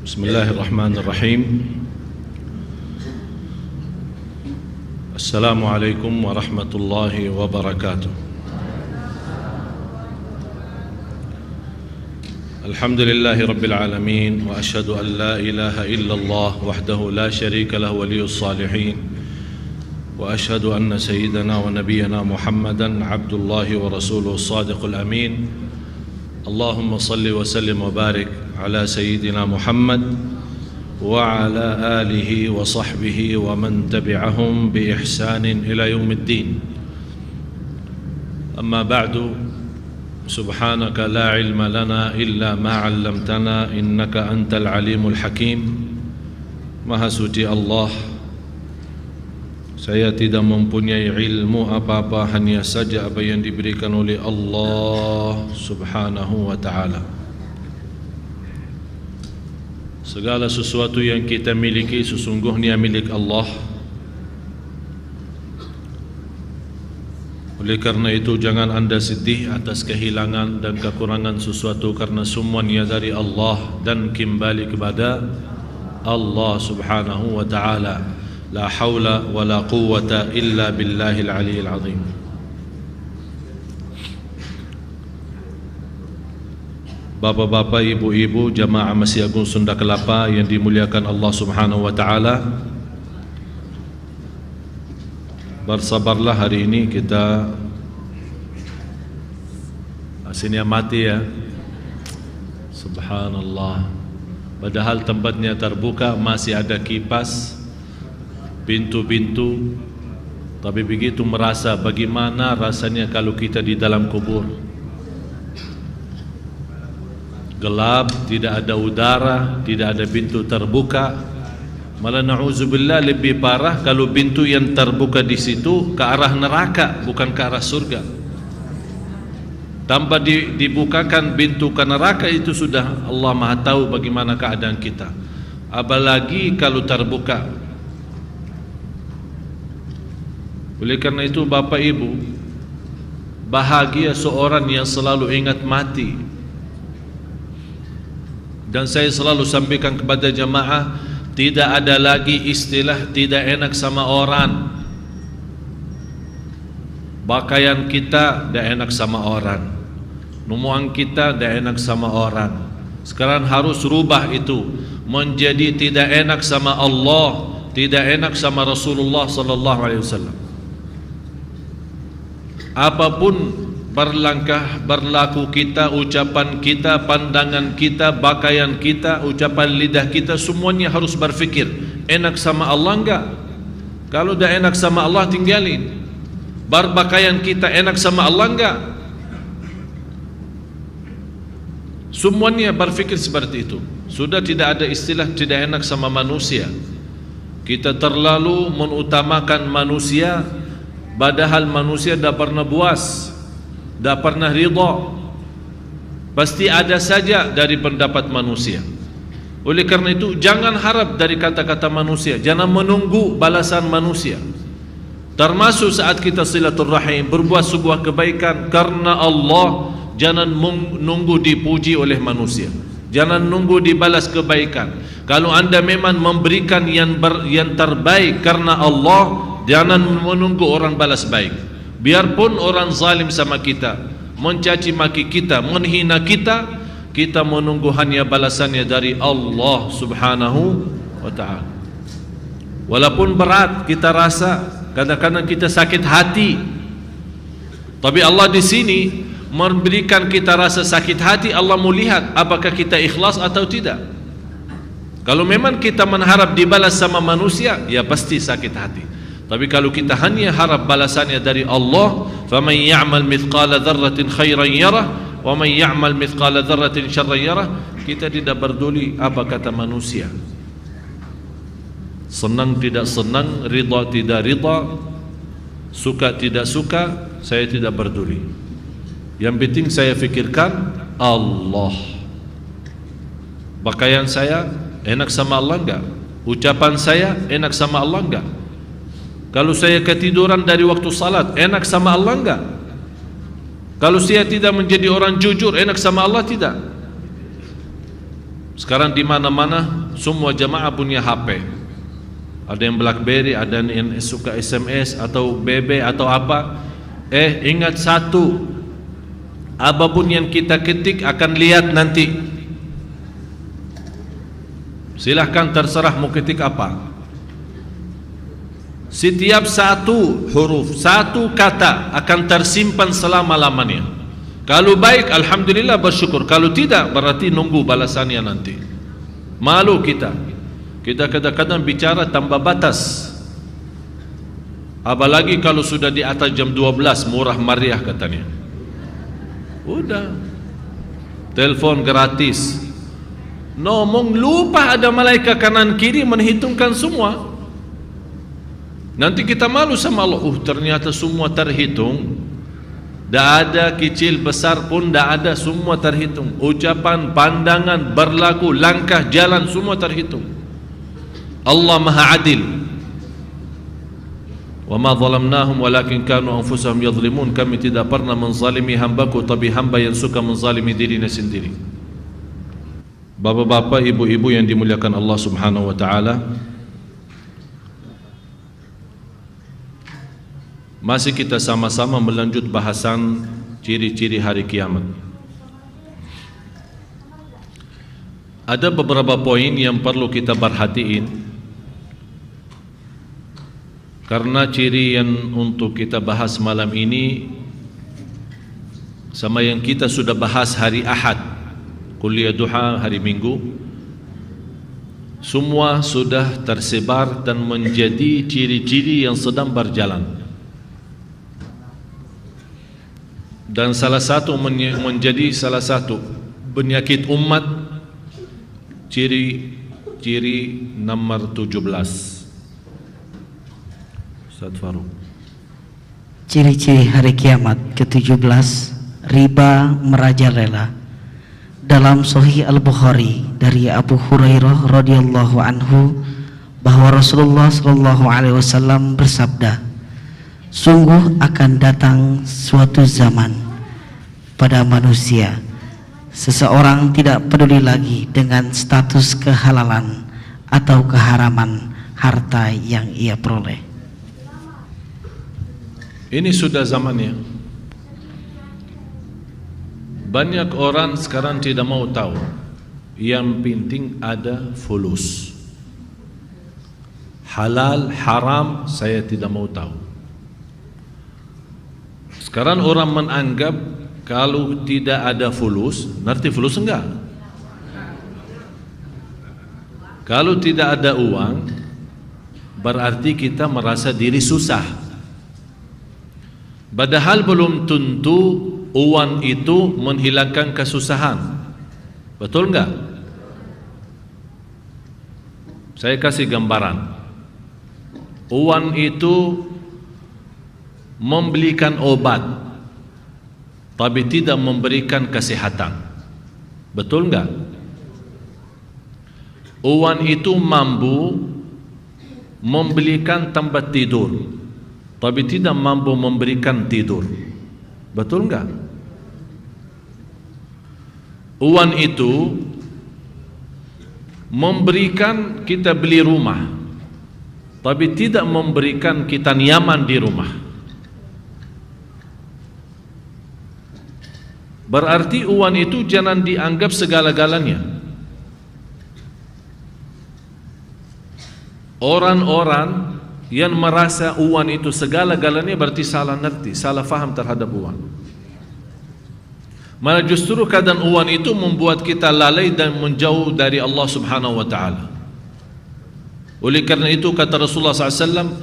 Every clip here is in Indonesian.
Bismillahirrahmanirrahim. Assalamualaikum warahmatullahi wabarakatuh. Alhamdulillahi rabbil alamin, wa ashhadu an la ilaha illallah wahdahu la syarika lahu waliyus salihin, wa ashhadu anna sayyidana wa nabiyyana Muhammadan abdullahi wa rasuluhu as-sadiqul amin. Allahumma salli wa sallim wa barik ala sayyidina Muhammad wa ala alihi wa sahbihi wa man tabi'ahum bi ihsanin ila yaumiddin. Amma ba'du, subhanaka la ilma lana illa ma 'allamtana innaka antal alimul hakim. Maha suci Allah, saya tidak mempunyai ilmu apa-apa, hanya saja apa yang diberikan oleh Allah subhanahu wa ta'ala. Segala sesuatu yang kita miliki sesungguhnya milik Allah. Oleh karena itu jangan anda sedih atas kehilangan dan kekurangan sesuatu, karena semuanya dari Allah dan kembali kepada Allah subhanahu wa ta'ala. La hawla wa la quwwata illa billahil aliyyil azim. Bapak-bapak, ibu-ibu, jamaah Masjid Agung Sunda Kelapa yang dimuliakan Allah subhanahu wa ta'ala, bersabarlah, hari ini kita asinnya mati ya. Subhanallah. Padahal tempatnya terbuka, masih ada kipas, pintu-pintu, tapi begitu merasa bagaimana rasanya kalau kita di dalam kubur. Gelap, tidak ada udara, tidak ada pintu terbuka. Malah na'udzubillah lebih parah kalau pintu yang terbuka di situ ke arah neraka, bukan ke arah surga. Tanpa dibukakan pintu ke neraka, itu sudah Allah Maha tahu bagaimana keadaan kita. Apalagi kalau terbuka. Oleh karena itu Bapak Ibu, bahagia seorang yang selalu ingat mati. Dan saya selalu sampaikan kepada jamaah, tidak ada lagi istilah tidak enak sama orang. Pakaian kita tidak enak sama orang, numuan kita tidak enak sama orang. Sekarang harus rubah itu menjadi tidak enak sama Allah, tidak enak sama Rasulullah sallallahu alaihi wasallam. Apapun berlangkah, berlaku kita, ucapan kita, pandangan kita, pakaian kita, ucapan lidah kita, semuanya harus berfikir enak sama Allah enggak? Kalau dah enak sama Allah, tinggalin. Berpakaian kita enak sama Allah enggak? Semuanya berfikir seperti itu. Sudah tidak ada istilah tidak enak sama manusia. Kita terlalu mengutamakan manusia, padahal manusia tidak pernah puas, tidak pernah ridha. Pasti ada saja dari pendapat manusia. Oleh karena itu jangan harap dari kata-kata manusia, jangan menunggu balasan manusia. Termasuk saat kita silaturahim, berbuat sebuah kebaikan karena Allah, jangan menunggu dipuji oleh manusia, jangan nunggu dibalas kebaikan. Kalau anda memang memberikan yang terbaik karena Allah, jangan menunggu orang balas baik. Biarpun orang zalim sama kita, mencaci maki kita, menghina kita, kita menunggu hanya balasannya dari Allah subhanahu wa ta'ala. Walaupun berat kita rasa, kadang-kadang kita sakit hati, tapi Allah di sini memberikan kita rasa sakit hati. Allah mau lihat apakah kita ikhlas atau tidak. Kalau memang kita mengharap dibalas sama manusia, ya pasti sakit hati. Tapi kalau kita hanya harap balasannya dari Allah, faman ya'mal mithqala dzarratin khairan yarah wa man ya'mal mithqala dzarratin syarran yarah, kita tidak peduli apa kata manusia. Senang tidak senang, ridha tidak ridha, suka tidak suka, saya tidak peduli. Yang penting saya fikirkan Allah. Pakaian saya enak sama Allah enggak? Ucapan saya enak sama Allah enggak? Kalau saya ketiduran dari waktu salat, enak sama Allah enggak? Kalau saya tidak menjadi orang jujur, enak sama Allah tidak? Sekarang di mana-mana semua jamaah punya HP. Ada yang BlackBerry, ada yang suka SMS atau BB atau apa. Ingat satu, apapun yang kita ketik akan lihat nanti. Silahkan terserah mau ketik apa. Setiap satu huruf, satu kata akan tersimpan selama-lamanya. Kalau baik, alhamdulillah bersyukur. Kalau tidak, berarti nunggu balasannya nanti. Malu kita. Kita kadang-kadang bicara tambah batas. Apalagi kalau sudah di atas jam 12, murah meriah katanya. Udah. Telepon gratis. Ngomong lupa ada malaikat kanan kiri menghitungkan semua. Nanti kita malu sama Allah. Ternyata semua terhitung. Tak ada kecil besar pun tak ada, semua terhitung. Ucapan, pandangan, berlaku, langkah, jalan semua terhitung. Allah Maha Adil. Wa ma zalamnahum walakin kanu anfusahum yadhlimun. Kami tidak pernah menzalimi hambaku, tapi hamba yang suka menzalimi dirinya sendiri. Bapak-bapak, ibu-ibu yang dimuliakan Allah Subhanahu wa taala, masih kita sama-sama melanjut bahasan ciri-ciri hari kiamat. Ada beberapa poin yang perlu kita perhatiin, karena ciri yang untuk kita bahas malam ini sama yang kita sudah bahas hari Ahad, kuliah duha hari Minggu, semua sudah tersebar dan menjadi ciri-ciri yang sedang berjalan. Dan salah satu menjadi salah satu penyakit umat, ciri nomor 17. Ustaz Farouk. Ciri-ciri hari kiamat ke-17, riba merajalela. Dalam Sahih Al-Bukhari dari Abu Hurairah radhiyallahu anhu bahwa Rasulullah sallallahu alaihi wasallam bersabda, sungguh akan datang suatu zaman pada manusia seseorang tidak peduli lagi dengan status kehalalan atau keharaman harta yang ia peroleh. Ini sudah zamannya. Banyak orang sekarang tidak mau tahu. Yang penting ada fulus. Halal, haram, saya tidak mau tahu. Sekarang orang menganggap kalau tidak ada fulus, ngerti fulus enggak? Kalau tidak ada uang, berarti kita merasa diri susah. Padahal belum tentu uang itu menghilangkan kesusahan. Betul enggak? Saya kasih gambaran. Uang itu membelikan obat, tapi tidak memberikan kesehatan. Betul enggak? Uang itu mampu membelikan tempat tidur, tapi tidak mampu memberikan tidur. Betul enggak? Uang itu memberikan kita beli rumah, tapi tidak memberikan kita nyaman di rumah. Berarti uang itu jangan dianggap segala-galanya. Orang-orang yang merasa uang itu segala-galanya berarti salah ngerti, salah faham terhadap uang. Malah justru keadaan uang itu membuat kita lalai dan menjauh dari Allah Subhanahu wa taala. Oleh karena itu kata Rasulullah SAW,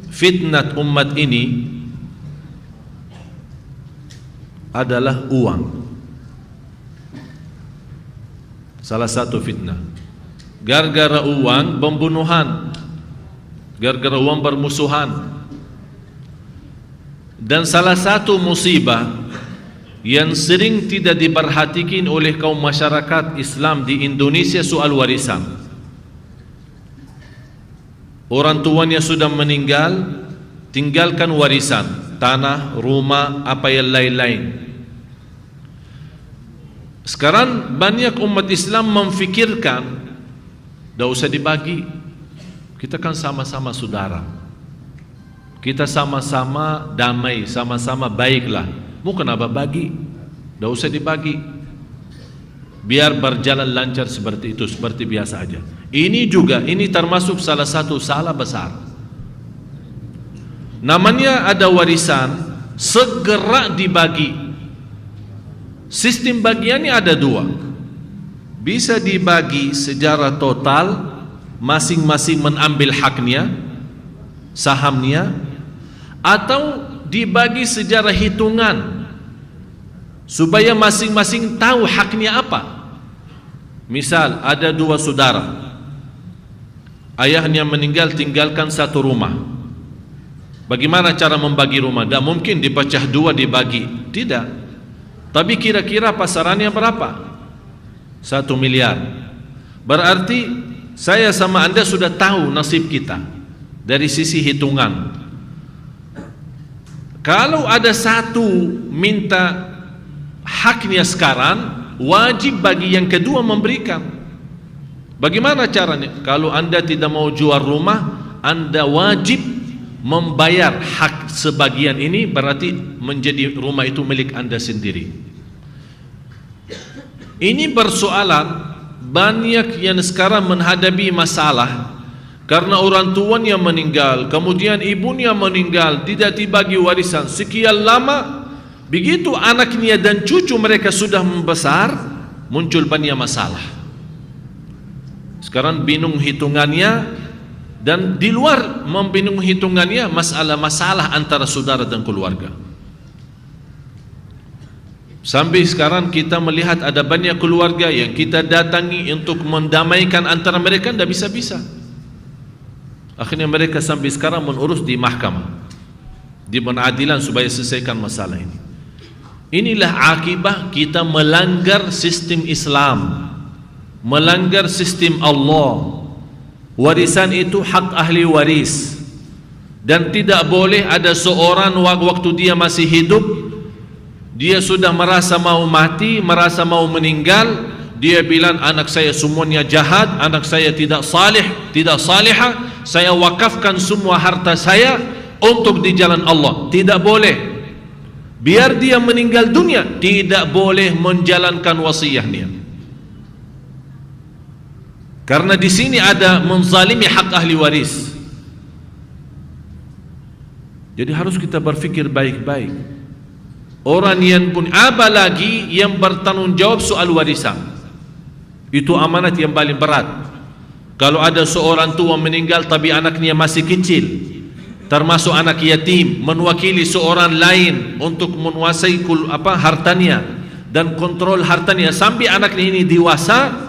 fitnah umat ini adalah uang. Salah satu fitnah. Gara-gara uang pembunuhan, gara-gara uang bermusuhan. Dan salah satu musibah yang sering tidak diperhatikan oleh kaum masyarakat Islam di Indonesia soal warisan. Orang tuanya sudah meninggal, tinggalkan warisan, tanah, rumah, apa yang lain-lain. Sekarang banyak umat Islam memfikirkan tidak usah dibagi, kita kan sama-sama saudara, kita sama-sama damai, sama-sama baiklah, mau kenapa bagi? Tidak usah dibagi, biar berjalan lancar seperti itu, seperti biasa aja. Ini juga, ini termasuk salah satu salah besar. Namanya ada warisan, segera dibagi. Sistem bagiannya ada dua, bisa dibagi secara total, masing-masing mengambil haknya, sahamnya, atau dibagi secara hitungan supaya masing-masing tahu haknya apa. Misal ada dua saudara, ayahnya meninggal tinggalkan satu rumah. Bagaimana cara membagi rumah? Tidak mungkin dipecah dua dibagi, tidak. Tapi kira-kira pasarannya berapa? 1 miliar. Berarti saya sama Anda sudah tahu nasib kita dari sisi hitungan. Kalau ada satu minta haknya sekarang, wajib bagi yang kedua memberikan. Bagaimana caranya? Kalau Anda tidak mau jual rumah, Anda wajib membayar hak sebagian ini, berarti menjadi rumah itu milik Anda sendiri. Ini persoalan banyak yang sekarang menghadapi masalah karena orang tuanya meninggal, kemudian ibunya meninggal, tidak dibagi warisan sekian lama. Begitu anaknya dan cucu mereka sudah membesar, muncul banyak masalah. Sekarang bingung hitungannya, dan di luar membingung hitungannya masalah-masalah antara saudara dan keluarga. Sampai sekarang kita melihat ada banyak keluarga yang kita datangi untuk mendamaikan antara mereka, tidak bisa-bisa. Akhirnya mereka sampai sekarang mengurus di mahkamah, di pengadilan supaya selesaikan masalah ini. Inilah akibat kita melanggar sistem Islam, melanggar sistem Allah. Warisan itu hak ahli waris, dan tidak boleh ada seorang waktu dia masih hidup, dia sudah merasa mau mati, merasa mau meninggal, dia bilang anak saya semuanya jahat, anak saya tidak salih, tidak salihah, saya wakafkan semua harta saya untuk di jalan Allah. Tidak boleh. Biar dia meninggal dunia, tidak boleh menjalankan wasiatnya. Karena di sini ada menzalimi hak ahli waris. Jadi harus kita berfikir baik-baik. Orang yang pun, apalagi yang bertanggung jawab soal warisan, itu amanat yang paling berat. Kalau ada seorang tua meninggal tapi anaknya masih kecil, termasuk anak yatim, menwakili seorang lain untuk menguasai hartanya dan kontrol hartanya sampai anaknya ini dewasa,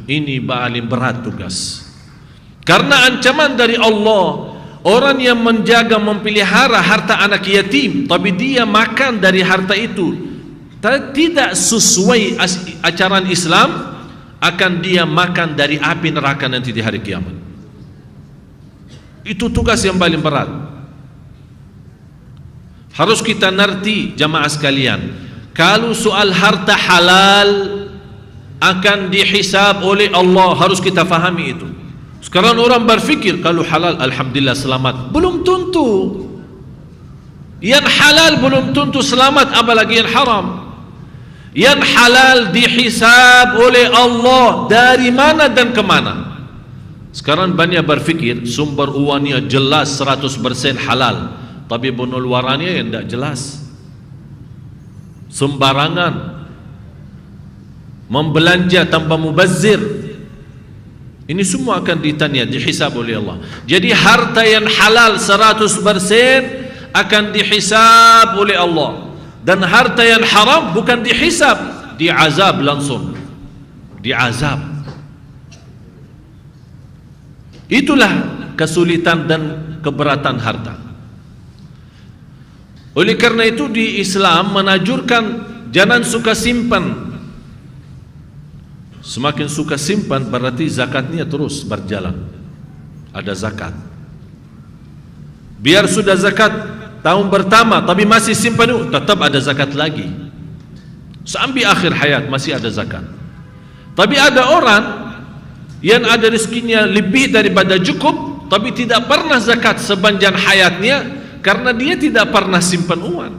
ini paling berat tugas. Karena ancaman dari Allah, orang yang menjaga memelihara harta anak yatim tapi dia makan dari harta itu tidak sesuai ajaran Islam, akan dia makan dari api neraka nanti di hari kiamat. Itu tugas yang paling berat. Harus kita ngerti jamaah sekalian, kalau soal harta halal akan dihisab oleh Allah, harus kita fahami itu. Sekarang orang berfikir kalau halal alhamdulillah selamat, belum tentu. Yang halal belum tentu selamat, apalagi yang haram. Yang halal dihisab oleh Allah dari mana dan kemana. Sekarang banyak berfikir sumber uangnya jelas 100% halal, tapi pengeluarannya yang tidak jelas, sembarangan, membelanja tanpa mubazir. Ini semua akan ditanya, dihisab oleh Allah. Jadi harta yang halal 100% akan dihisab oleh Allah, dan harta yang haram bukan dihisab, diazab langsung, diazab. Itulah kesulitan dan keberatan harta. Oleh karena itu di Islam menanjurkan jangan suka simpan. Semakin suka simpan berarti zakatnya terus berjalan. Ada zakat. Biar sudah zakat tahun pertama tapi masih simpan, tetap ada zakat lagi. sampai akhir hayat masih ada zakat. Tapi ada orang yang ada rezekinya lebih daripada cukup, tapi tidak pernah zakat sepanjang hayatnya karena dia tidak pernah simpan uang.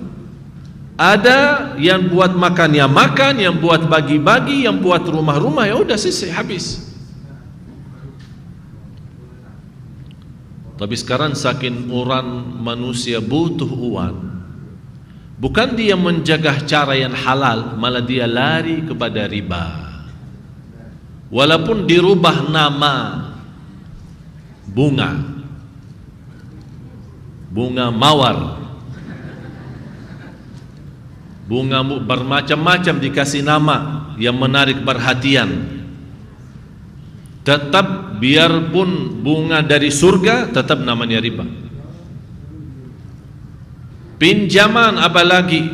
Ada yang buat makan ya makan, yang buat bagi-bagi, yang buat rumah-rumah, ya udah selesai, habis. Tapi sekarang saking orang manusia butuh uang, bukan dia menjaga cara yang halal, malah dia lari kepada riba. Walaupun dirubah nama, bunga mawar, bunga bermacam-macam dikasih nama yang menarik perhatian. Tetap biarpun bunga dari surga, tetap namanya riba. Pinjaman apalagi,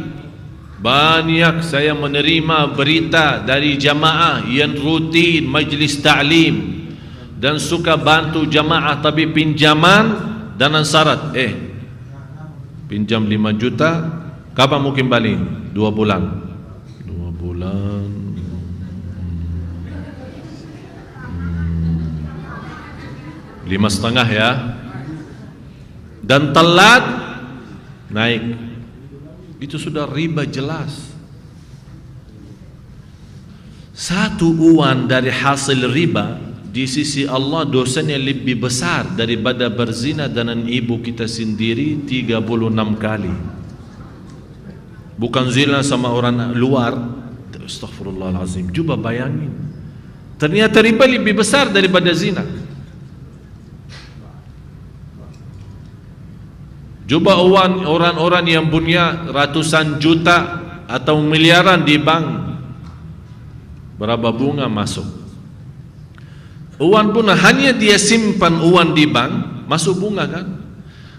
banyak saya menerima berita dari jamaah yang rutin majlis ta'lim dan suka bantu jamaah, tapi pinjaman dengan syarat, pinjam 5 juta, kapan mungkin balik? 2 bulan. 2 bulan 5,5 ya, dan telat naik, itu sudah riba jelas. Satu uang dari hasil riba di sisi Allah dosanya lebih besar daripada berzina dengan ibu kita sendiri 36 kali. Bukan zina sama orang luar. Astaghfirullahalazim. Coba bayangin, ternyata riba lebih besar daripada zina. Coba orang-orang yang punya ratusan juta atau miliaran di bank, berapa bunga masuk? Uang bunga, hanya dia simpan uang di bank, masuk bunga kan?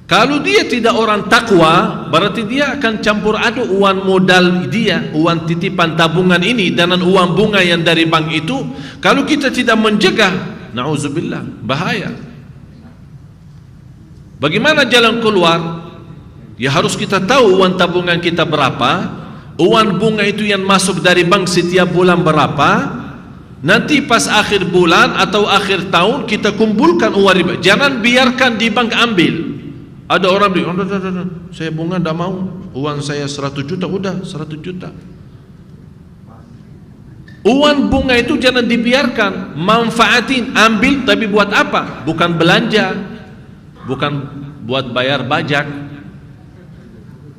Kalau dia tidak orang takwa, berarti dia akan campur aduk uang modal dia, uang titipan tabungan ini dengan uang bunga yang dari bank itu. Kalau kita tidak mencegah, na'udzubillah, bahaya. Bagaimana jalan keluar? Ya harus kita tahu uang tabungan kita berapa, uang bunga itu yang masuk dari bank setiap bulan berapa. Nanti pas akhir bulan atau akhir tahun kita kumpulkan uang riba. Jangan biarkan di bank ambil. Ada orang bilang, saya bunga tidak mau, uang saya 100 juta, udah 100 juta. Uang bunga itu jangan dibiarkan, manfaatin, ambil, tapi buat apa? Bukan belanja, bukan buat bayar pajak.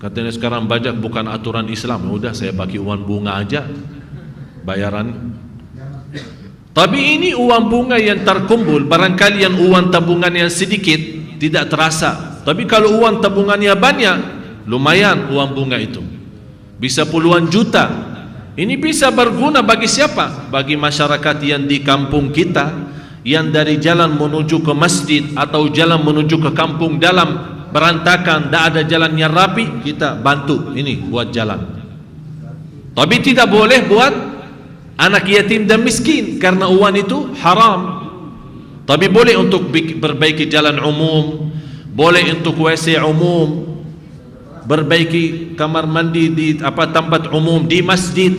Katanya sekarang pajak bukan aturan Islam, udah saya bagi uang bunga aja bayaran. Tapi ini uang bunga yang terkumpul, barangkali yang uang tabungan yang sedikit tidak terasa. Tapi kalau uang tabungannya banyak, lumayan uang bunga itu, bisa puluhan juta. Ini bisa berguna bagi siapa? Bagi masyarakat yang di kampung kita, yang dari jalan menuju ke masjid atau jalan menuju ke kampung dalam berantakan, tidak ada jalan yang rapi, kita bantu ini buat jalan. Tapi tidak boleh buat anak yatim dan miskin, karena uang itu haram. Tapi boleh untuk perbaiki jalan umum, boleh untuk WC umum, perbaiki kamar mandi di tempat umum di masjid,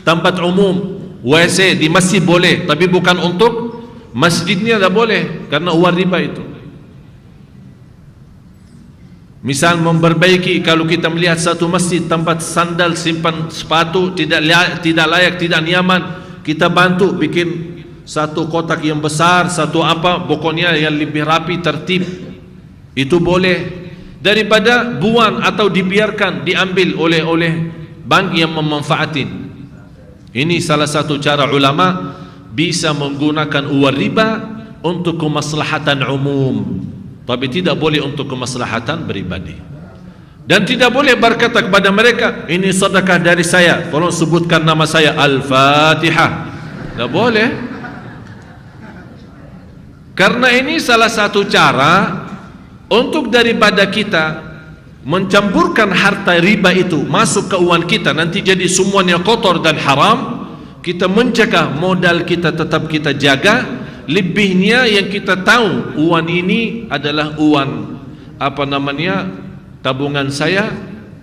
tempat umum WC di masjid boleh, tapi bukan untuk masjidnya, tidak boleh karena uang riba itu. Misal memperbaiki, kalau kita melihat satu masjid tempat sandal simpan sepatu tidak layak, tidak nyaman, kita bantu bikin satu kotak yang besar, satu pokoknya yang lebih rapi, tertib. Itu boleh, daripada buang atau dibiarkan diambil oleh bank yang memanfaatin. Ini salah satu cara ulama bisa menggunakan uang riba untuk kemaslahatan umum, tapi tidak boleh untuk kemaslahatan pribadi. Dan tidak boleh berkata kepada mereka, ini sedekah dari saya, tolong sebutkan nama saya, Al-Fatihah. Tidak boleh, karena ini salah satu cara untuk daripada kita mencampurkan harta riba itu masuk ke uang kita, nanti jadi semuanya kotor dan haram. Kita menjaga modal kita, tetap kita jaga. Lebihnya yang kita tahu, uang ini adalah uang tabungan saya,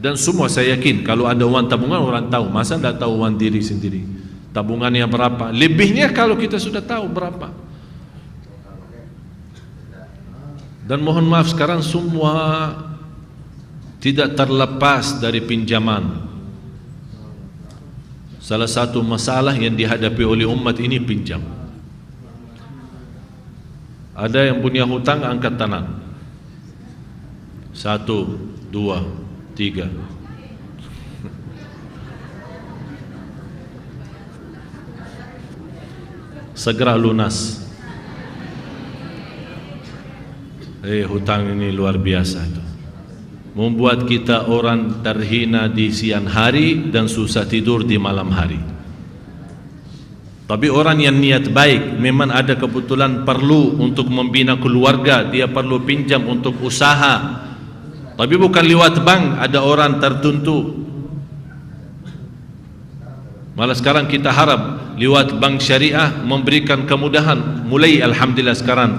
Dan semua saya yakin kalau ada uang tabungan orang tahu. Masa tidak tahu uang diri sendiri? Tabungannya berapa? Lebihnya kalau kita sudah tahu berapa. Dan mohon maaf sekarang semua tidak terlepas dari pinjaman. Salah satu masalah yang dihadapi oleh umat ini pinjam. Ada yang punya hutang angkat tangan. 1, 2, 3. Segera lunas. Hutang ini luar biasa itu. Membuat kita orang terhina di siang hari dan susah tidur di malam hari. Tapi orang yang niat baik, memang ada kebetulan perlu untuk membina keluarga, dia perlu pinjam untuk usaha. Tapi bukan lewat bank, ada orang tertentu. Malah sekarang kita harap lewat bank syariah memberikan kemudahan. Mulai alhamdulillah sekarang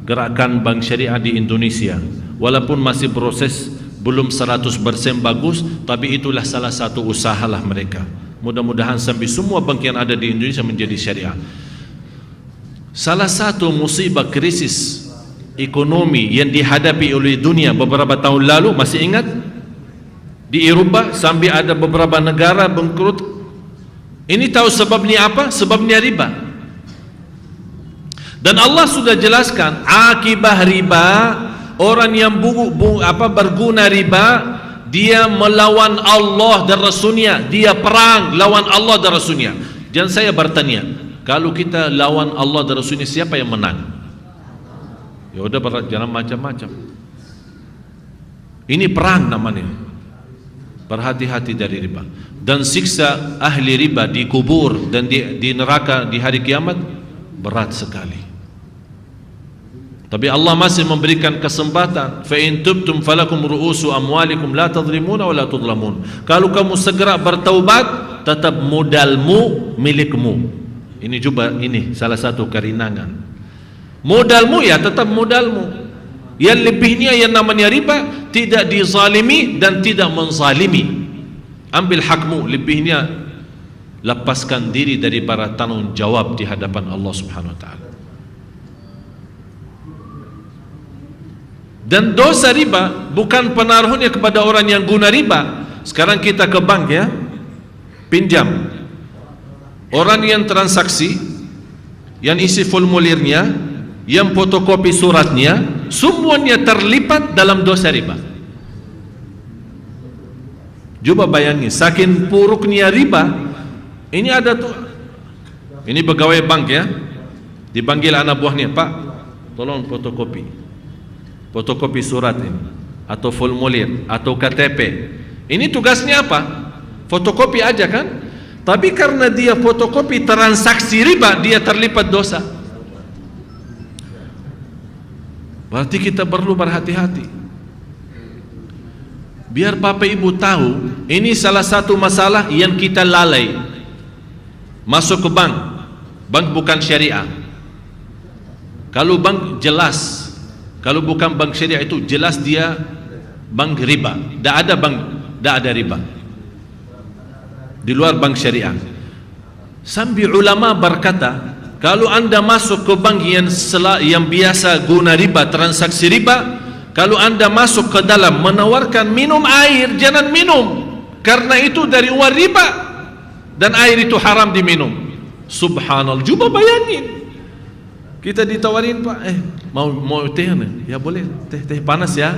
gerakan bank syariah di Indonesia, walaupun masih proses belum 100% bagus, tapi itulah salah satu usahalah mereka. Mudah-mudahan sampai semua bank yang ada di Indonesia menjadi syariah. Salah satu musibah krisis ekonomi yang dihadapi oleh dunia beberapa tahun lalu, masih ingat? Di Eropa sampai ada beberapa negara bangkrut. Ini tahu sebabnya apa? Sebabnya riba. Dan Allah sudah jelaskan akibah riba, orang yang berguna riba, dia melawan Allah dan Rasulnya, dia perang lawan Allah dan Rasulnya. Dan saya bertanya, kalau kita lawan Allah dan Rasulnya, siapa yang menang? Ya udah, jangan macam-macam. Ini perang namanya. Berhati-hati dari riba. Dan siksa ahli riba di kubur dan di neraka di hari kiamat berat sekali. Tapi Allah masih memberikan kesempatan. Fa in tubtum falakum ru'usu amwalikum la tadhlimuna wa la tudlamun. Kalau kamu segera bertaubat, tetap modalmu milikmu. Ini juga salah satu kerinangan. Modalmu ya tetap modalmu. Yang lebihnya yang namanya riba tidak dizalimi dan tidak menzalimi. Ambil hakmu, lebihnya lepaskan diri dari para tanggung jawab di hadapan Allah Subhanahu wa taala. Dan dosa riba bukan penaruhnya kepada orang yang guna riba. Sekarang kita ke bank ya, pinjam. Orang yang transaksi, yang isi formulirnya, yang fotokopi suratnya, semuanya terlibat dalam dosa riba. Coba bayangin, saking buruknya riba. Ini ada tuh, ini pegawai bank ya, dipanggil anak buahnya, Pak, tolong fotokopi surat ini, atau formulir, atau KTP. Ini tugasnya apa? Fotokopi aja kan? Tapi karena dia fotokopi transaksi riba, dia terlibat dosa. Berarti kita perlu berhati-hati. Biar Bapak Ibu tahu, ini salah satu masalah yang kita lalai. Masuk ke bank, bank bukan syariah. Kalau bank jelas, kalau bukan bank syariah itu jelas dia bank riba. Tidak ada bank, tidak ada riba di luar bank syariah. Sampai ulama berkata, kalau anda masuk ke bank yang biasa guna riba, transaksi riba, kalau anda masuk ke dalam menawarkan minum air, jangan minum, karena itu dari uang riba dan air itu haram diminum. Subhanallah. Coba bayangin, kita ditawarin, Pak, mau teh nih? Ya boleh, teh panas ya,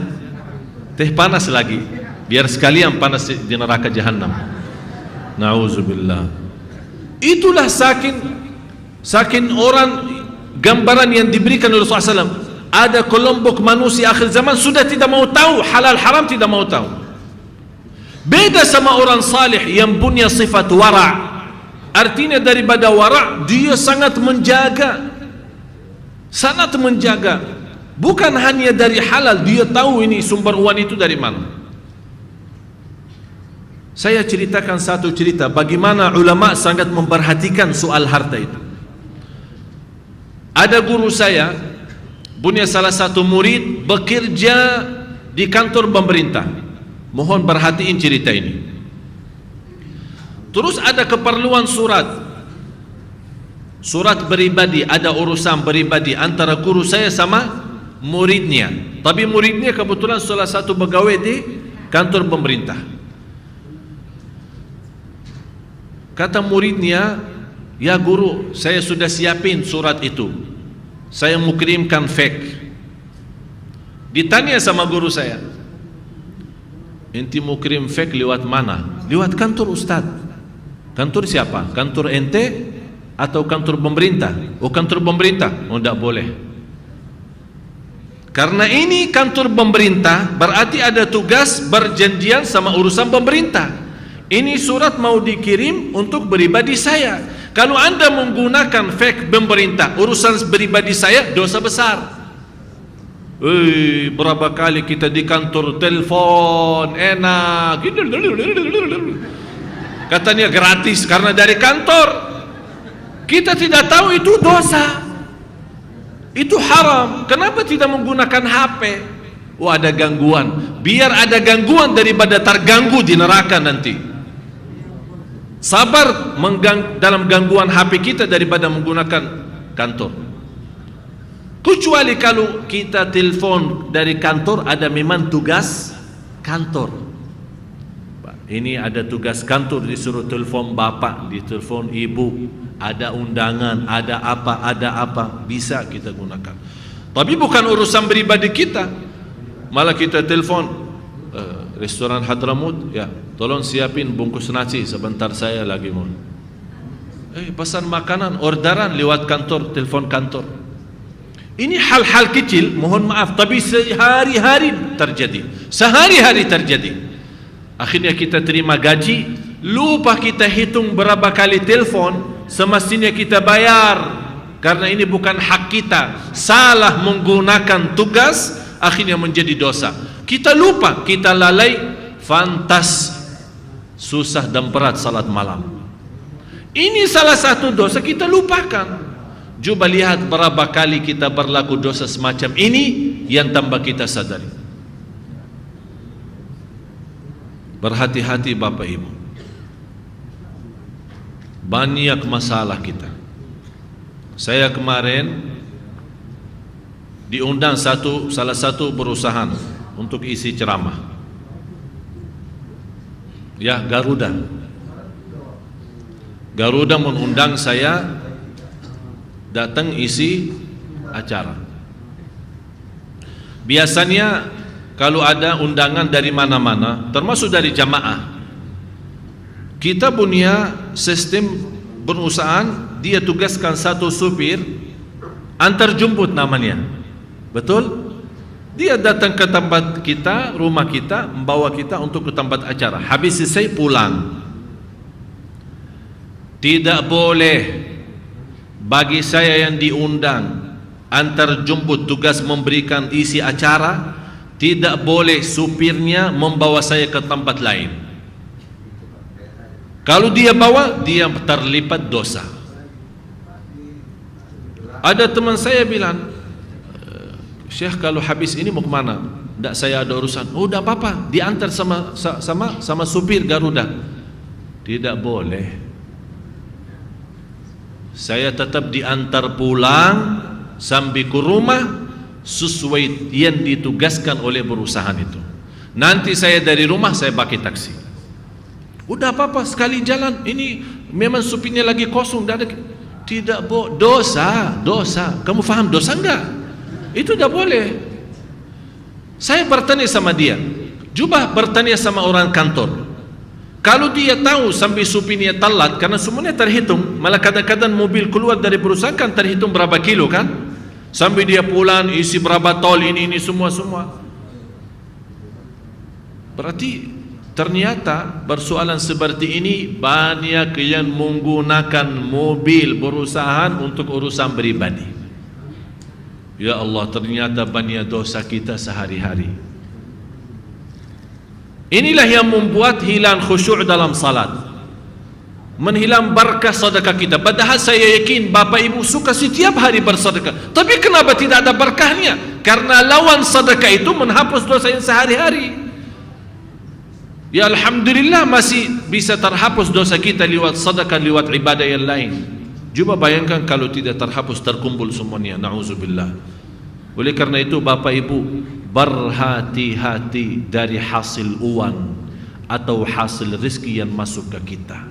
teh panas lagi, biar sekalian panas di neraka jahanam. Nauzubillah. Itulah saking orang gambaran yang diberikan oleh Rasulullah SAW. Ada kelompok manusia akhir zaman sudah tidak mau tahu halal haram, tidak mau tahu. Beda sama orang salih yang punya sifat wara'. Artinya daripada wara', dia sangat menjaga. Sangat menjaga. Bukan hanya dari halal, dia tahu ini sumber uang itu dari mana. Saya ceritakan satu cerita bagaimana ulama sangat memperhatikan soal harta itu. Ada guru saya punya salah satu murid bekerja di kantor pemerintah. Mohon perhatiin cerita ini. Terus ada keperluan surat pribadi, ada urusan pribadi antara guru saya sama muridnya. Tapi muridnya kebetulan salah satu pegawai di kantor pemerintah. Kata muridnya, ya guru, saya sudah siapin surat itu, saya mau kirimkan fake. Ditanya sama guru saya, enti mau kirim fake lewat mana? Lewat kantor Ustaz. Kantor siapa? Kantor ente atau kantor pemerintah? Oh, kantor pemerintah. Oh, tidak boleh. Karena ini kantor pemerintah, berarti ada tugas berjanjian sama urusan pemerintah. Ini surat mau dikirim untuk pribadi saya. Kalau anda menggunakan fake pemerintah, urusan pribadi saya, dosa besar. Berapa kali kita di kantor telepon enak, katanya gratis karena dari kantor. Kita tidak tahu itu dosa, itu haram. Kenapa tidak menggunakan HP? Oh, ada gangguan. Biar ada gangguan daripada terganggu di neraka nanti. Sabar dalam gangguan HP kita daripada menggunakan kantor. Kecuali kalau kita telepon dari kantor, ada memang tugas kantor. Ini ada tugas kantor, disuruh telepon bapak, ditelepon ibu, ada undangan, ada apa, bisa kita gunakan. Tapi bukan urusan pribadi kita. Malah kita telepon restoran Hadramut, ya, tolong siapin bungkus nasi sebentar, saya lagi mau. Pesan makanan, orderan lewat kantor, telepon kantor. Ini hal-hal kecil, mohon maaf, tapi sehari-hari terjadi. Akhirnya kita terima gaji, lupa kita hitung berapa kali telepon, semestinya kita bayar. Karena ini bukan hak kita, salah menggunakan tugas, akhirnya menjadi dosa. Kita lupa, kita lalai, fantas, susah dan berat salat malam. Ini salah satu dosa kita lupakan. Coba lihat berapa kali kita berlaku dosa semacam ini yang tanpa kita sadari. Berhati-hati Bapak Ibu. Banyak masalah kita. Saya kemarin diundang salah satu perusahaan untuk isi ceramah. Ya, Garuda mengundang saya datang isi acara. Biasanya kalau ada undangan dari mana-mana, termasuk dari jamaah, kita punya sistem perusahaan, dia tugaskan satu supir antar jemput namanya. Betul? Dia datang ke tempat kita, rumah kita, membawa kita untuk ke tempat acara. Habis selesai pulang. Tidak boleh bagi saya yang diundang antar jemput, tugas memberikan isi acara, tidak boleh supirnya membawa saya ke tempat lain. Kalau dia bawa, dia terlibat dosa. Ada teman saya bilang, Syekh, kalau habis ini mau kemana? Tidak, saya ada urusan. Oh, tidak apa-apa, diantar sama supir Garuda. Tidak boleh. Saya tetap diantar pulang sampai ke rumah sesuai yang ditugaskan oleh perusahaan itu. Nanti saya dari rumah saya pakai taksi. Udah apa-apa, sekali jalan, ini memang supirnya lagi kosong, tidak boleh. Dosa. Kamu faham dosa enggak? Itu tidak boleh. Saya bertanya sama dia, coba bertanya sama orang kantor. Kalau dia tahu sampai supirnya telat, karena semuanya terhitung, malah kadang-kadang mobil keluar dari perusahaan kan terhitung berapa kilo kan, sampai dia pulang isi berapa tol, ini semua. Berarti ternyata persoalan seperti ini banyak yang menggunakan mobil perusahaan untuk urusan pribadi. Ya Allah, ternyata banyak dosa kita sehari-hari. Inilah yang membuat hilang khusyuk dalam salat, menghilang berkah sedekah kita. Padahal saya yakin Bapak Ibu suka setiap hari bersedekah, tapi kenapa tidak ada berkahnya? Karena lawan sedekah itu menghapus dosa yang sehari-hari. Ya alhamdulillah masih bisa terhapus dosa kita lewat sedekah, lewat ibadah yang lain. Cuba bayangkan kalau tidak terhapus, terkumpul semuanya, na'udzubillah. Oleh karena itu Bapak Ibu, berhati-hati dari hasil uang atau hasil rezeki yang masuk ke kita.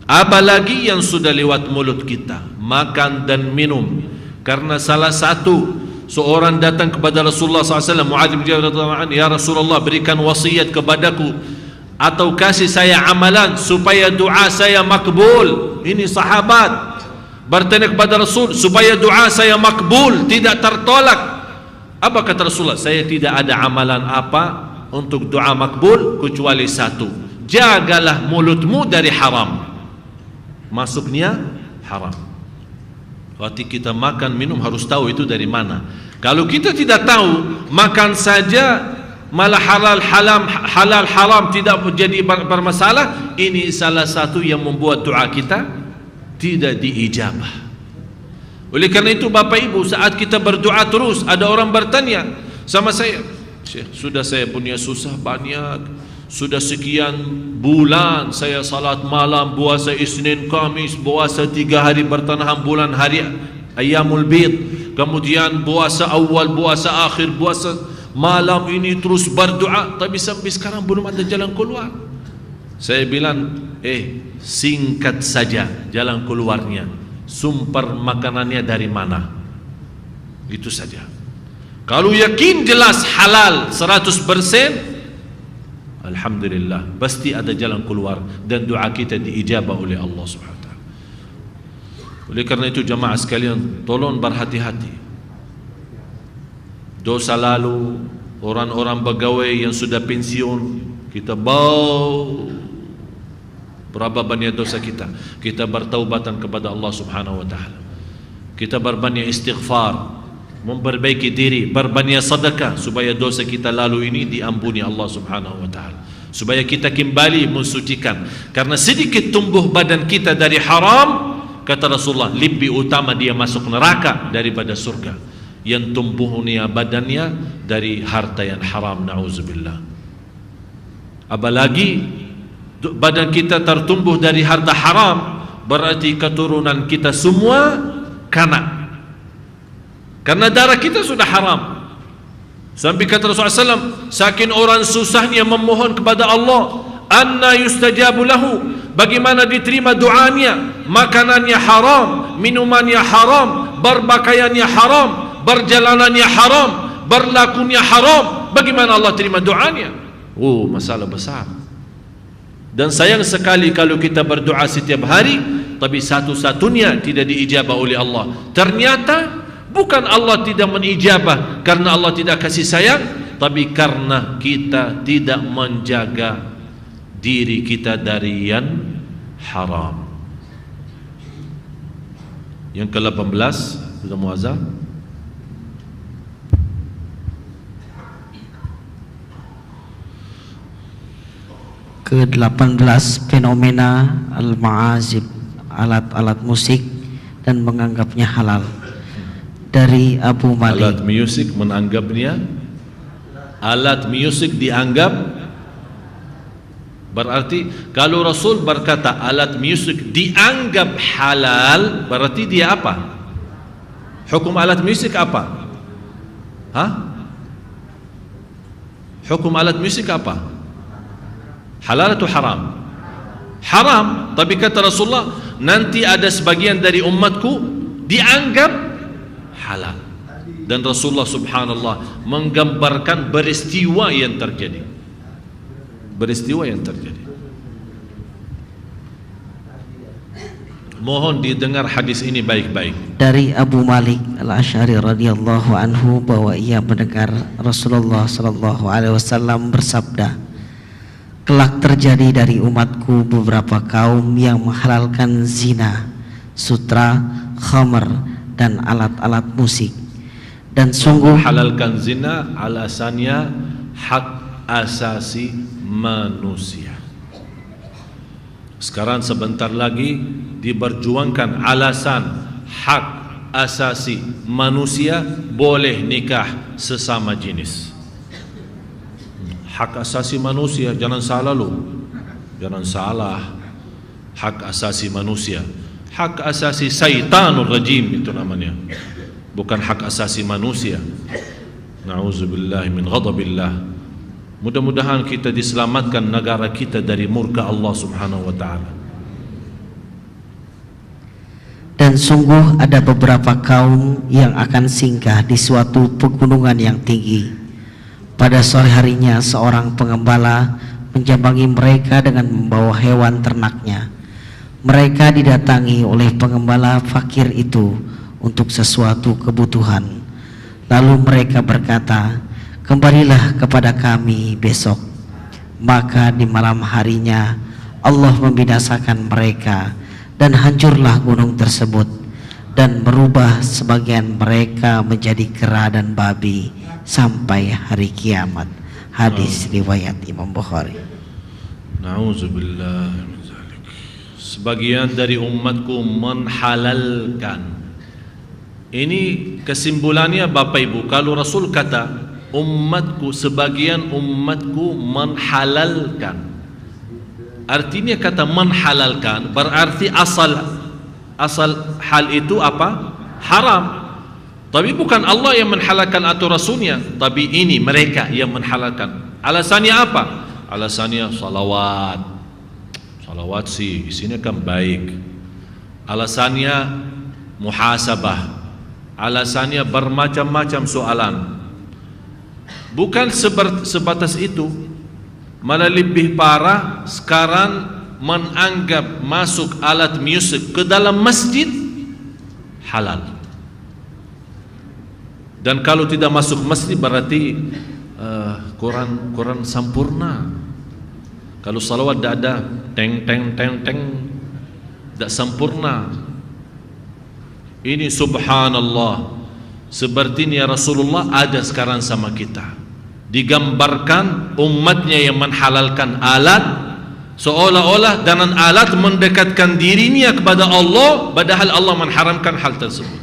Apalagi yang sudah lewat mulut kita, makan dan minum. Karena salah satu, seorang datang kepada Rasulullah SAW, Mu'adz bin Jabal radhiyallahu anhu, ya Rasulullah, berikan wasiat kepadaku atau kasih saya amalan supaya doa saya makbul. Ini sahabat bertanya kepada Rasul, supaya doa saya makbul, tidak tertolak. Apa kata Rasulullah? Saya tidak ada amalan apa untuk doa makbul kecuali satu, jagalah mulutmu dari haram. Masuknya haram. Waktu kita makan minum harus tahu itu dari mana. Kalau kita tidak tahu, makan saja malah halal haram tidak menjadi bermasalah, ini salah satu yang membuat doa kita tidak diijabah. Oleh karena itu Bapak Ibu, saat kita berdoa terus, ada orang bertanya sama saya, Syekh, sudah saya punya susah banyak, sudah sekian bulan saya salat malam, puasa Isnin Kamis, puasa 3 hari bertahan bulan hari Ayyamul Bid, kemudian puasa awal, puasa akhir, puasa malam ini terus berdoa, tapi sampai sekarang belum ada jalan keluar. Saya bilang, singkat saja jalan keluarnya, sumber makanannya dari mana, itu saja. Kalau yakin jelas halal 100%, alhamdulillah, pasti ada jalan keluar dan doa kita diijabah oleh Allah Subhanahu wa taala. Oleh karena itu jamaah sekalian, tolong berhati-hati. Dosa lalu, orang-orang pegawai yang sudah pensiun, kita bawa berapa banyak dosa kita. Kita bertaubatan kepada Allah Subhanahu wa taala. Kita berbanyak istighfar, memperbaiki diri, berbanyak sedekah supaya dosa kita lalu ini diampuni Allah Subhanahu wa taala, supaya kita kembali mensucikan. Karena sedikit tumbuh badan kita dari haram, kata Rasulullah, lebih utama dia masuk neraka daripada surga. Yang tumbuhnya badannya dari harta yang haram, na'udzubillah. Apalagi badan kita tertumbuh dari harta haram, berarti keturunan kita semua kanak. Karena darah kita sudah haram. Sampai kata Rasulullah SAW, saking orang susahnya memohon kepada Allah, anna yustajabu lahu, bagaimana diterima doanya, makanannya haram, minumannya haram, berpakaiannya haram, berjalanannya haram, berlakunya haram, bagaimana Allah terima doanya? Oh, masalah besar. Dan sayang sekali kalau kita berdoa setiap hari, tapi satu-satunya tidak diijabah oleh Allah. Ternyata bukan Allah tidak menijabah karena Allah tidak kasih sayang, tapi karena kita tidak menjaga diri kita dari yang haram. Yang ke-18 sudah muazzam. Ke-18, fenomena al-ma'azib, alat-alat musik dan menganggapnya halal. Dari Abu Malik. Alat musik menganggapnya, alat musik dianggap, berarti kalau Rasul berkata alat musik dianggap halal, berarti dia apa? Hukum alat musik apa? Hukum alat musik apa? Halal atau haram? Haram. Tapi kata Rasulullah, nanti ada sebagian dari umatku dianggap halal. Dan Rasulullah subhanallah menggambarkan peristiwa yang terjadi. Peristiwa yang terjadi. Mohon didengar hadis ini baik-baik. Dari Abu Malik Al-Asy'ari radhiyallahu anhu bahwa ia mendengar Rasulullah sallallahu alaihi wasallam bersabda, kelak terjadi dari umatku beberapa kaum yang menghalalkan zina, sutra, khamr, dan alat-alat musik. Dan sungguh halalkan zina alasannya hak asasi manusia. Sekarang sebentar lagi diperjuangkan alasan hak asasi manusia boleh nikah sesama jenis. hak asasi manusia, jangan salah lo, jangan salah. Hak asasi manusia, hak asasi syaitanur rajim itu namanya, bukan hak asasi manusia. Na'udzubillahi min ghadabillah. Mudah-mudahan kita diselamatkan negara kita dari murka Allah Subhanahu wa taala. Dan sungguh ada beberapa kaum yang akan singgah di suatu pegunungan yang tinggi. Pada sore harinya seorang pengembala menjambangi mereka dengan membawa hewan ternaknya. Mereka didatangi oleh pengembala fakir itu untuk sesuatu kebutuhan. Lalu mereka berkata, "Kembalilah kepada kami besok." Maka di malam harinya Allah membinasakan mereka dan hancurlah gunung tersebut dan merubah sebagian mereka menjadi kera dan babi sampai hari kiamat. Hadis riwayat Imam Bukhari. Na'udzubillah. Sebagian dari umatku menghalalkan. Ini kesimpulannya Bapak Ibu, kalau Rasul kata umatku, sebagian umatku menghalalkan, artinya kata menghalalkan berarti asal hal itu apa? Haram. Tapi bukan Allah yang menghalalkan atau Rasulnya, tapi ini mereka yang menghalalkan. Alasannya apa? Alasannya salawat. Salawat sih isinya kan baik. Alasannya muhasabah. Alasannya bermacam-macam soalan. Bukan sebatas itu, malah lebih parah sekarang menganggap masuk alat musik ke dalam masjid halal. Dan kalau tidak masuk masjid berarti Quran sempurna. Kalau salawat tidak ada teng tidak sempurna. Ini subhanallah, sepertinya Rasulullah ada sekarang sama kita. Digambarkan umatnya yang menghalalkan alat, seolah-olah dengan alat mendekatkan dirinya kepada Allah, padahal Allah mengharamkan hal tersebut.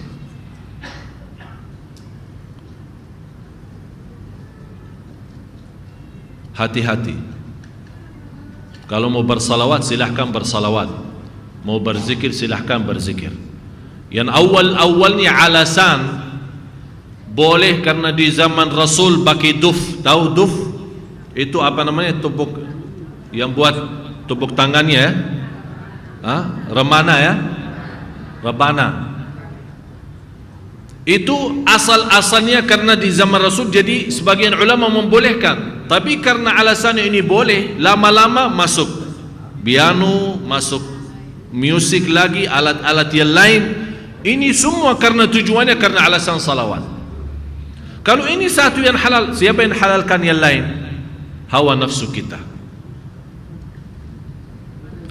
Hati-hati. Kalau mau bersalawat silahkan bersalawat, mau berzikir silahkan berzikir. Yang awalnya alasan boleh karena di zaman Rasul pakai duf. Tahu duf? Itu apa namanya? Tupuk yang buat tupuk tangannya ya? Remana ya? Rebana. Itu asal-asalnya karena di zaman Rasul, jadi sebagian ulama membolehkan. Tapi karena alasannya ini boleh, lama-lama masuk piano, masuk musik lagi, alat-alat yang lain. Ini semua karena tujuannya karena alasan salawat. Kalau ini satu yang halal, siapa yang halalkan yang lain? Hawa nafsu kita.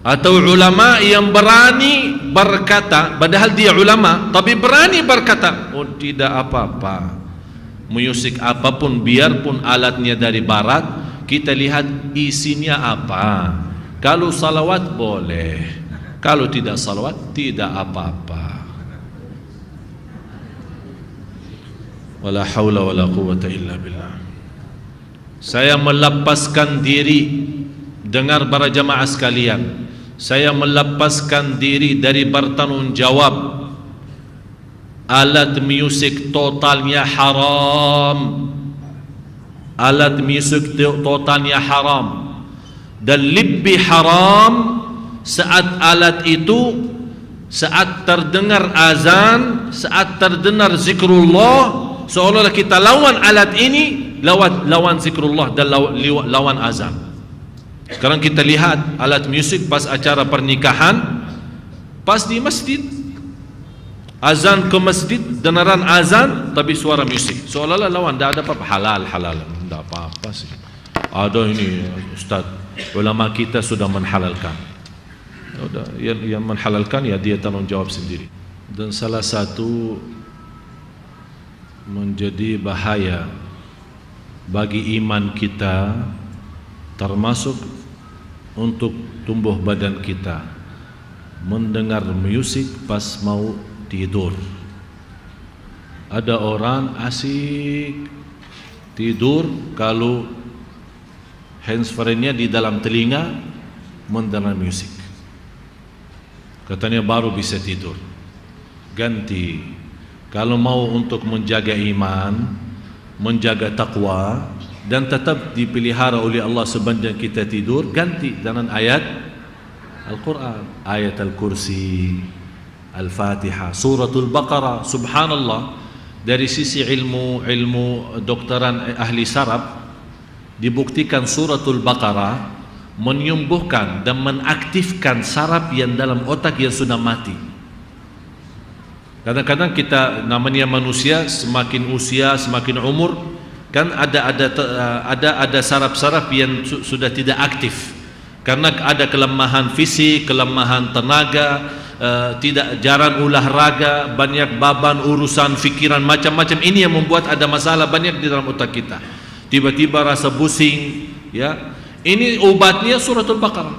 Atau ulama yang berani berkata, padahal dia ulama, tapi berani berkata, oh tidak apa-apa, musik apapun, biarpun alatnya dari barat, kita lihat isinya apa. Kalau salawat boleh, kalau tidak salawat tidak apa-apa. Wala haula wala quwwata illa billah. Saya melepaskan diri, dengar para jamaah sekalian, saya melepaskan diri dari bertanggung jawab. Alat musik totalnya haram. Alat musik totalnya haram. Dan lebih haram saat alat itu, saat terdengar azan, saat terdengar zikrullah, seolah-olah kita lawan alat ini, lawan zikrullah dan lawan azan. Sekarang kita lihat alat musik pas acara pernikahan, pas di masjid, azan ke masjid, dengaran azan tapi suara musik, seolah-olah lawan. Tidak ada apa-apa, halal, tidak apa-apa sih. Ada ini Ustaz, ulama kita sudah menghalalkan. Udah, yang menghalalkan ya dia tanggung jawab sendiri. Dan salah satu menjadi bahaya bagi iman kita, termasuk untuk tumbuh badan kita, mendengar musik pas mau tidur. Ada orang asik tidur kalau handsfree-nya di dalam telinga, mendengar musik. Katanya baru bisa tidur. Ganti. Kalau mau untuk menjaga iman, menjaga takwa, dan tetap dipelihara oleh Allah sepanjang kita tidur, ganti dengan ayat Al-Quran, ayat Al-Kursi, Al-Fatihah, Suratul Baqarah. Subhanallah, dari sisi ilmu dokteran ahli saraf dibuktikan Suratul Baqarah menyembuhkan dan mengaktifkan saraf yang dalam otak yang sudah mati. Kadang-kadang kita namanya manusia, semakin usia, semakin umur, kan ada saraf-saraf yang sudah tidak aktif karena ada kelemahan fisik, kelemahan tenaga, tidak jarang olahraga, banyak beban urusan fikiran macam-macam. Ini yang membuat ada masalah banyak di dalam otak kita. Tiba-tiba rasa pusing, ya. Ini obatnya Suratul Baqarah.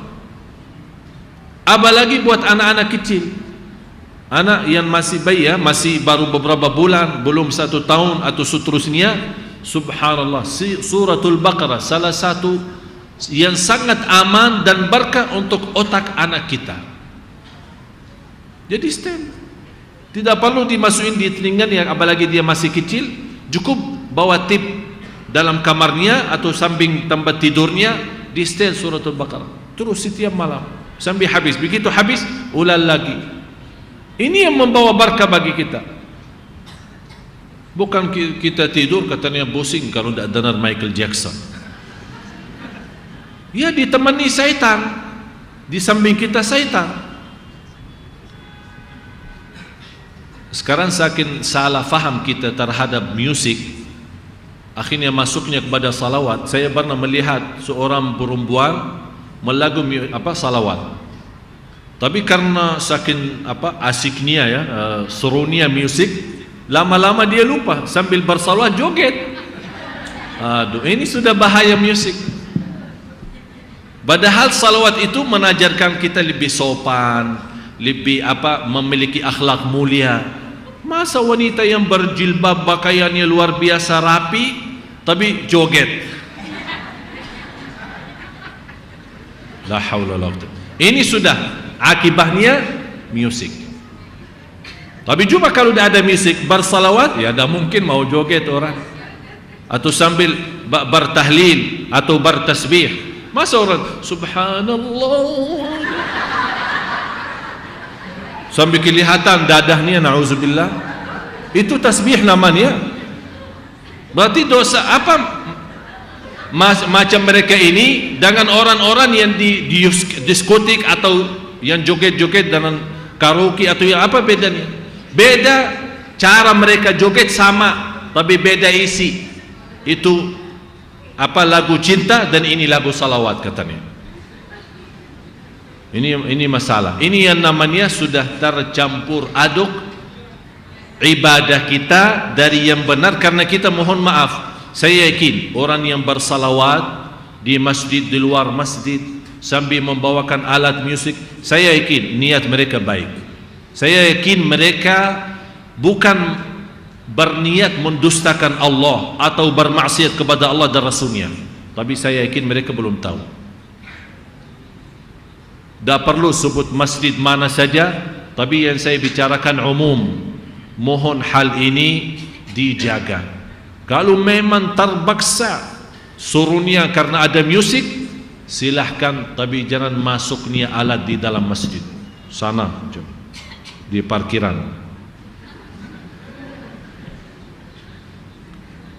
Apalagi buat anak-anak kecil, anak yang masih bayi, ya, masih baru beberapa bulan, belum 1 tahun atau seterusnya. Subhanallah, Suratul Baqarah salah satu yang sangat aman dan berkah untuk otak anak kita. Jadi stand, tidak perlu dimasukin di telinganya, apalagi dia masih kecil. Cukup bawa tip dalam kamarnya atau samping tempat tidurnya, di stand Suratul Baqarah terus setiap malam sampai habis. Begitu habis, ulang lagi. Ini yang membawa berkah bagi kita. Bukan kita tidur katanya pusing kalau tidak dengar Michael Jackson. Ya, ditemani syaitan, di samping kita syaitan. Sekarang saking salah faham kita terhadap musik, akhirnya masuknya kepada salawat. Saya pernah melihat seorang perempuan melagu salawat. Tapi karena saking asiknya, ya, serunya musik, lama-lama dia lupa sambil bersalawat joget. Aduh, ini sudah bahaya musik. Padahal salawat itu mengajarkan kita lebih sopan, lebih memiliki akhlak mulia. Masa wanita yang berjilbab, pakaiannya luar biasa rapi, tapi joget? La haula wala quwwata. Ini sudah akibatnya musik. Tapi cuma kalau tidak ada musik, bersalawat, ya tidak mungkin mau joget orang. Atau sambil bertahlil atau bertasbih. Masa orang subhanallah sambil kelihatan dadahnya, na'udzubillah. Itu tasbih namanya. Berarti dosa apa? Macam mereka ini dengan orang-orang yang di diskotik atau yang joget-joget dengan karaoke atau yang apa bedanya? Beda cara mereka joget sama, tapi beda isi. Itu lagu cinta dan ini lagu salawat katanya. Ini masalah. Ini yang namanya sudah tercampur aduk ibadah kita dari yang benar. Karena kita mohon maaf, saya yakin orang yang bersalawat di masjid, di luar masjid, sambil membawakan alat musik, saya yakin niat mereka baik. Saya yakin mereka bukan berniat mendustakan Allah atau bermaksiat kepada Allah dan Rasulnya. Tapi saya yakin mereka belum tahu. Tak perlu sebut masjid mana saja, tapi yang saya bicarakan umum. Mohon hal ini dijaga. Kalau memang terpaksa suruhnya karena ada musik, silahkan, tapi jangan masuknya alat di dalam masjid. Sana di parkiran.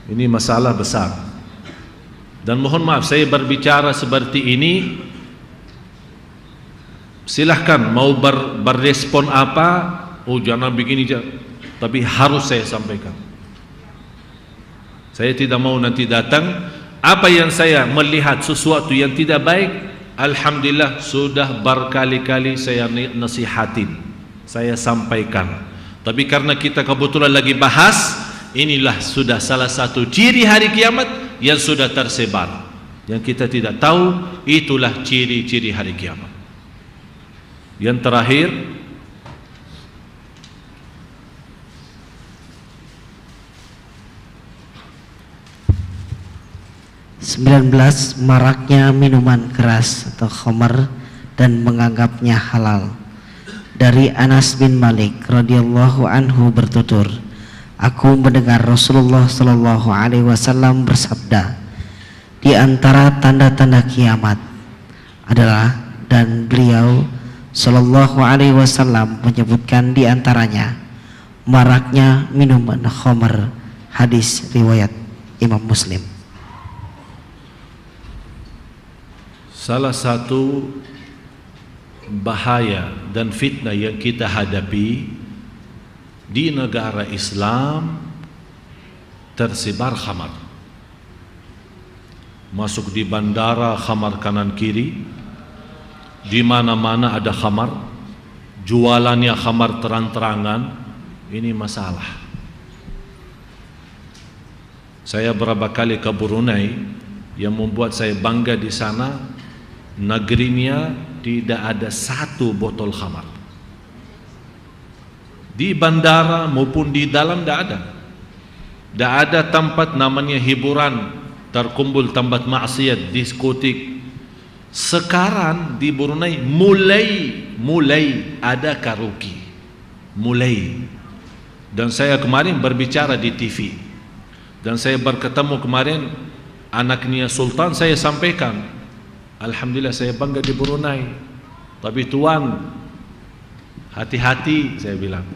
Ini masalah besar. Dan mohon maaf saya berbicara seperti ini, silahkan mau berrespon apa, oh jangan begini, tapi harus saya sampaikan. Saya tidak mau nanti datang, apa yang saya melihat sesuatu yang tidak baik, alhamdulillah sudah berkali-kali saya nasihatin, saya sampaikan. Tapi karena kita kebetulan lagi bahas, inilah sudah salah satu ciri hari kiamat yang sudah tersebar, yang kita tidak tahu. Itulah ciri-ciri hari kiamat. Yang terakhir, 19. Maraknya minuman keras atau khamar dan menganggapnya halal. Dari Anas bin Malik radhiyallahu anhu bertutur, aku mendengar Rasulullah sallallahu alaihi wasallam bersabda, di antara tanda-tanda kiamat adalah, dan beliau sallallahu alaihi wasallam menyebutkan di antaranya maraknya minuman khamar. Hadis riwayat Imam Muslim. Salah satu bahaya dan fitnah yang kita hadapi di negara Islam, tersebar khamar. Masuk di bandara khamar kanan kiri, di mana-mana ada khamar, jualannya khamar terang-terangan. Ini masalah. Saya berapa kali ke Brunei, yang membuat saya bangga di sana, negerinya tidak ada satu botol khamar. Di bandara maupun di dalam tidak ada. Tidak ada tempat namanya hiburan, terkumpul tempat maksiat, diskotik. Sekarang di Brunei mulai ada karaoke. Mulai. Dan saya kemarin berbicara di TV. Dan saya berketemu kemarin anaknya Sultan, saya sampaikan, alhamdulillah saya bangga di Brunei. Tapi tuan, hati-hati, saya bilang.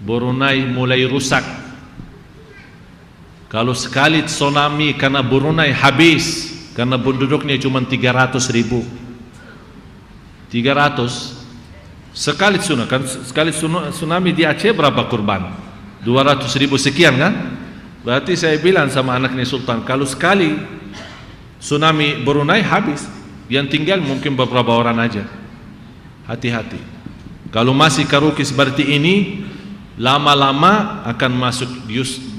Brunei mulai rusak. Kalau sekali tsunami karena Brunei habis, karena penduduknya cuma 300.000. 300 sekali tsunami, kan sekali tsunami di Aceh berapa korban? 200.000 sekian kan? Berarti saya bilang sama anaknya Sultan, kalau sekali tsunami Brunei habis, yang tinggal mungkin beberapa orang aja. Hati-hati. Kalau masih karaoke seperti ini, lama-lama akan masuk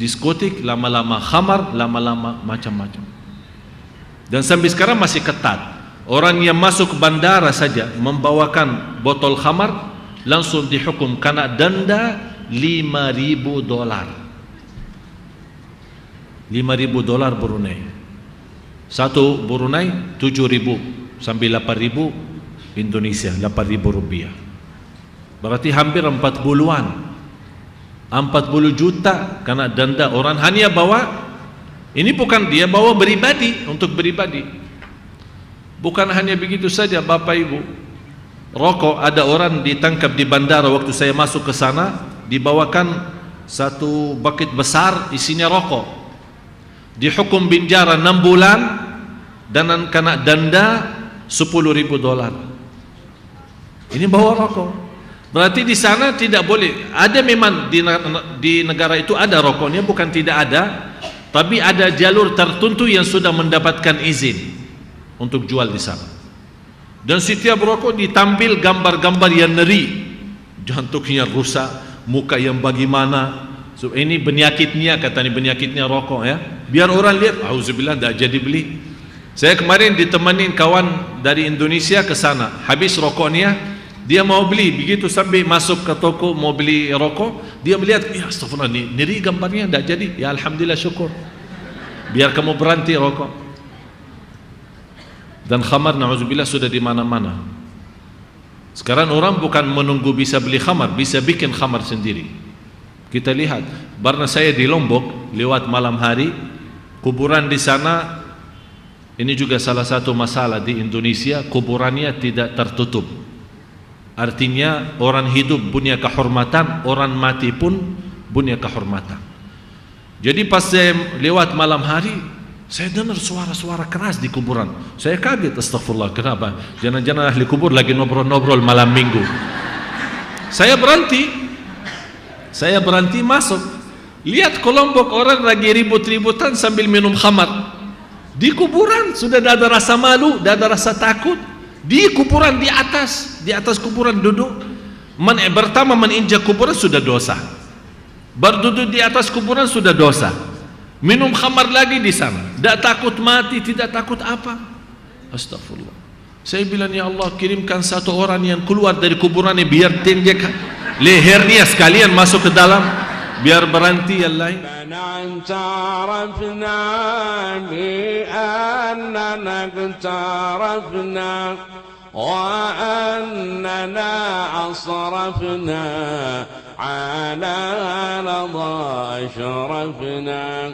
diskotik, lama-lama khamar, lama-lama macam-macam. Dan sampai sekarang masih ketat. Orang yang masuk bandara saja membawakan botol khamar langsung dihukum kena denda $5.000. $5.000 Brunei. Satu Brunei 7.000 sampai 8.000 Indonesia, 8.000 rupiah. Berarti hampir 40-an. 40 juta karena denda. Orang hanya bawa, ini bukan dia bawa beribadi, untuk beribadi. Bukan hanya begitu saja Bapak Ibu. Rokok, ada orang ditangkap di bandara waktu saya masuk ke sana, dibawakan satu bucket besar isinya rokok. Dihukum penjara 6 bulan dan kena denda $10.000. Ini bawa rokok. Berarti di sana tidak boleh. Ada memang di negara itu ada rokoknya, bukan tidak ada, tapi ada jalur tertentu yang sudah mendapatkan izin untuk jual di sana. Dan setiap rokok ditampil gambar-gambar yang ngeri, jantungnya rusak, muka yang bagaimana. So, ini penyakitnya, katanya penyakitnya rokok ya. Biar orang lihat, auzubillah, tidak jadi beli. Saya kemarin ditemani kawan dari Indonesia ke sana, habis rokoknya, dia mau beli. Begitu sampai masuk ke toko mau beli rokok, dia melihat, ya astagfirullah, ngeri gambarnya, tidak jadi. Ya alhamdulillah, syukur. Biar kamu berhenti rokok. Dan khamar, na'udzubillah, sudah di mana-mana. Sekarang orang bukan menunggu bisa beli khamar, bisa bikin khamar sendiri. Kita lihat, karena saya di Lombok lewat malam hari, kuburan di sana, ini juga salah satu masalah di Indonesia, kuburannya tidak tertutup. Artinya orang hidup punya kehormatan, orang mati pun punya kehormatan. Jadi pas saya lewat malam hari, saya dengar suara-suara keras di kuburan. Saya kaget, astagfirullah, kenapa? Jangan-jangan ahli kubur lagi ngobrol-ngobrol malam minggu. Saya berhenti masuk. Lihat ke Lombok, orang lagi ribut-ributan sambil minum khamar. Di kuburan sudah tidak ada rasa malu, tidak ada rasa takut. Di kuburan, di atas kuburan duduk. Pertama meninjak kuburan sudah dosa. Berduduk di atas kuburan sudah dosa. Minum khamar lagi di sana. Tidak takut mati, tidak takut apa. Astagfirullah. Saya bilang, ya Allah, kirimkan satu orang yang keluar dari kuburannya biar tinjak lehernya sekalian masuk ke dalam. biar berhenti yang lain. اعترفنا بأننا اقترفنا وأننا أصرفنا على رضا أشرفنا